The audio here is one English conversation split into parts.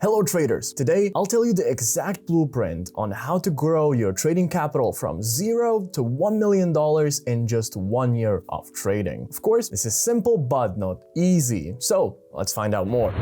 Hello traders! Today, I'll tell you the exact blueprint on how to grow your trading capital from $0 to $1 million in just 1 year of trading. Of course, this is simple but not easy. So, let's find out more.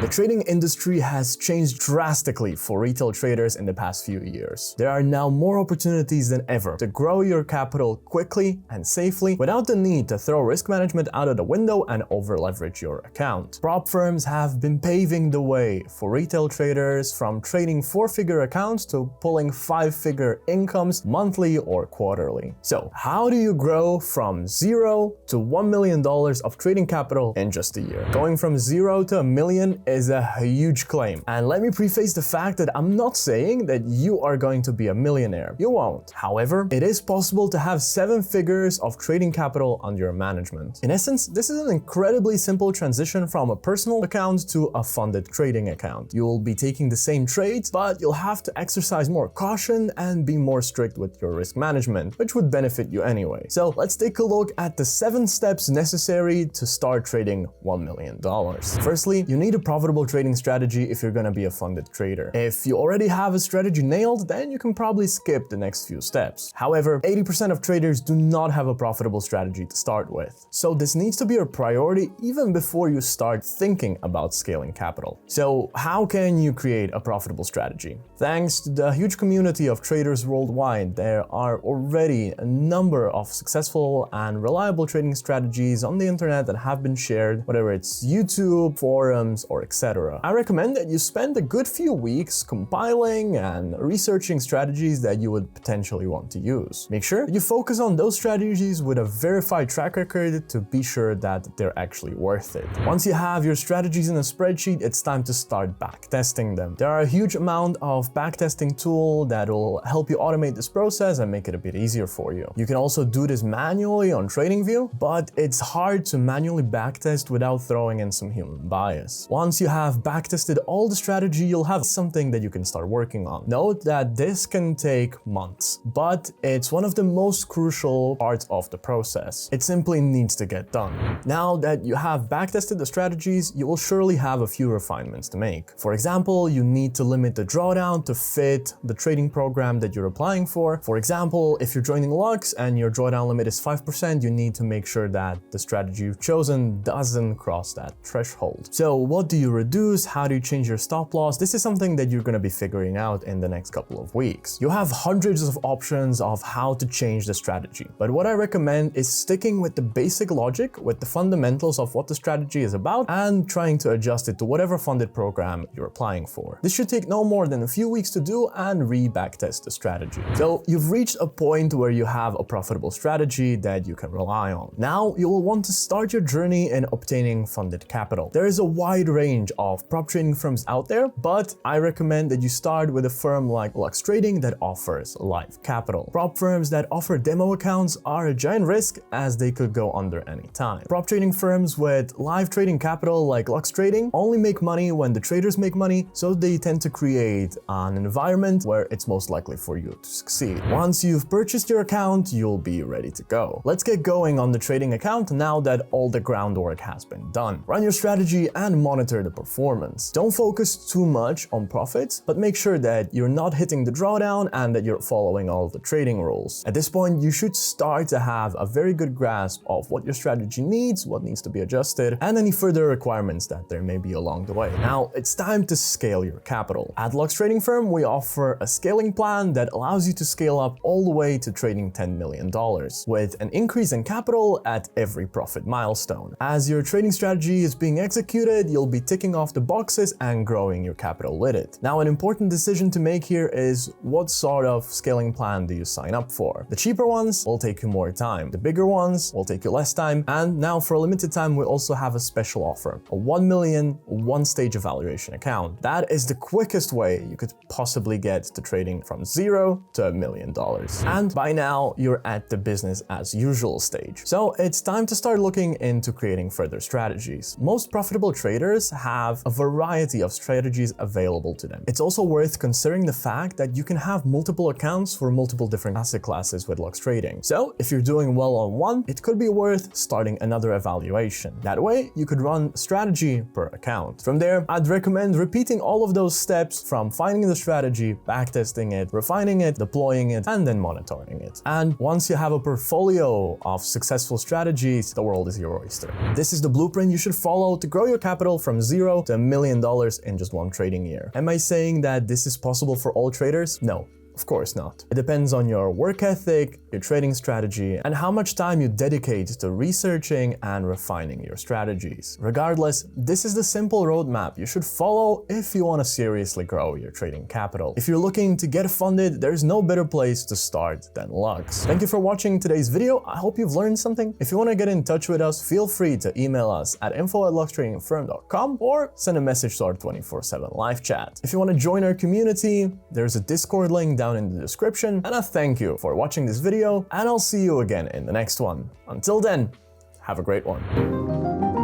The trading industry has changed drastically for retail traders in the past few years. There are now more opportunities than ever to grow your capital quickly and safely without the need to throw risk management out of the window and over-leverage your account. Prop firms have been paving the way for retail traders from trading 4-figure accounts to pulling 5-figure incomes monthly or quarterly. So, how do you grow from $0 to $1 million of trading capital in just a year? Going from 0 to $1 million is a huge claim. And let me preface the fact that I'm not saying that you are going to be a millionaire. You won't. However, it is possible to have 7 figures of trading capital under your management. In essence, this is an incredibly simple transition from a personal account to a funded trading account. You will be taking the same trades, but you'll have to exercise more caution and be more strict with your risk management, which would benefit you anyway. So let's take a look at the 7 steps necessary to start trading $1 million. Firstly, you need a profitable trading strategy if you're going to be a funded trader. If you already have a strategy nailed, then you can probably skip the next few steps. However, 80% of traders do not have a profitable strategy to start with. So this needs to be a priority even before you start thinking about scaling capital. So how can you create a profitable strategy? Thanks to the huge community of traders worldwide, there are already a number of successful and reliable trading strategies on the internet that have been shared, whether it's YouTube, forums, or etc. I recommend that you spend a good few weeks compiling and researching strategies that you would potentially want to use. Make sure you focus on those strategies with a verified track record to be sure that they're actually worth it. Once you have your strategies in a spreadsheet, it's time to start backtesting them. There are a huge amount of backtesting tools that will help you automate this process and make it a bit easier for you. You can also do this manually on TradingView, but it's hard to manually backtest without throwing in some human bias. Once you have backtested all the strategy, you'll have something that you can start working on. Note that this can take months, but it's one of the most crucial parts of the process. It simply needs to get done. Now that you have backtested the strategies, you will surely have a few refinements to make. For example, you need to limit the drawdown to fit the trading program that you're applying for. For example, if you're joining Lux and your drawdown limit is 5%, you need to make sure that the strategy you've chosen doesn't cross that threshold. So what do you reduce? How do you change your stop loss? This is something that you're going to be figuring out in the next couple of weeks. You have hundreds of options of how to change the strategy, but what I recommend is sticking with the basic logic, with the fundamentals of what the strategy is about, and trying to adjust it to whatever funded program you're applying for. This should take no more than a few weeks to do and re-backtest the strategy. So you've reached a point where you have a profitable strategy that you can rely on. Now you will want to start your journey in obtaining funded capital. There is a wide range of prop trading firms out there, but I recommend that you start with a firm like Lux Trading that offers live capital. Prop firms that offer demo accounts are a giant risk as they could go under any time. Prop trading firms with live trading capital like Lux Trading only make money when the traders make money, so they tend to create an environment where it's most likely for you to succeed. Once you've purchased your account, you'll be ready to go. Let's get going on the trading account now that all the groundwork has been done. Run your strategy and monitor the performance. Don't focus too much on profits, but make sure that you're not hitting the drawdown and that you're following all of the trading rules. At this point, you should start to have a very good grasp of what your strategy needs, what needs to be adjusted, and any further requirements that there may be along the way. Now, it's time to scale your capital. At Lux Trading Firm, we offer a scaling plan that allows you to scale up all the way to trading $10 million, with an increase in capital at every profit milestone. As your trading strategy is being executed, you'll be ticking off the boxes and growing your capital with it. Now, an important decision to make here is what sort of scaling plan do you sign up for? The cheaper ones will take you more time. The bigger ones will take you less time. And now for a limited time, we also have a special offer, a 1 million one-stage evaluation account. That is the quickest way you could possibly get to trading from $0 to $1 million. And by now, you're at the business as usual stage. So it's time to start looking into creating further strategies. Most profitable traders have a variety of strategies available to them. It's also worth considering the fact that you can have multiple accounts for multiple different asset classes with Lux Trading. So if you're doing well on one, it could be worth starting another evaluation. That way, you could run strategy per account. From there, I'd recommend repeating all of those steps from finding the strategy, backtesting it, refining it, deploying it, and then monitoring it. And once you have a portfolio of successful strategies, the world is your oyster. This is the blueprint you should follow to grow your capital from $0 to $1 million in just one trading year. Am I saying that this is possible for all traders? No. Of course not. It depends on your work ethic, your trading strategy, and how much time you dedicate to researching and refining your strategies. Regardless, this is the simple roadmap you should follow if you want to seriously grow your trading capital. If you're looking to get funded, there's no better place to start than Lux. Thank you for watching today's video. I hope you've learned something. If you want to get in touch with us, feel free to email us at info@luxtradingfirm.com or send a message to our 24/7 live chat. If you want to join our community, there's a Discord link down in the description, and I thank you for watching this video, and I'll see you again in the next one. Until then, have a great one.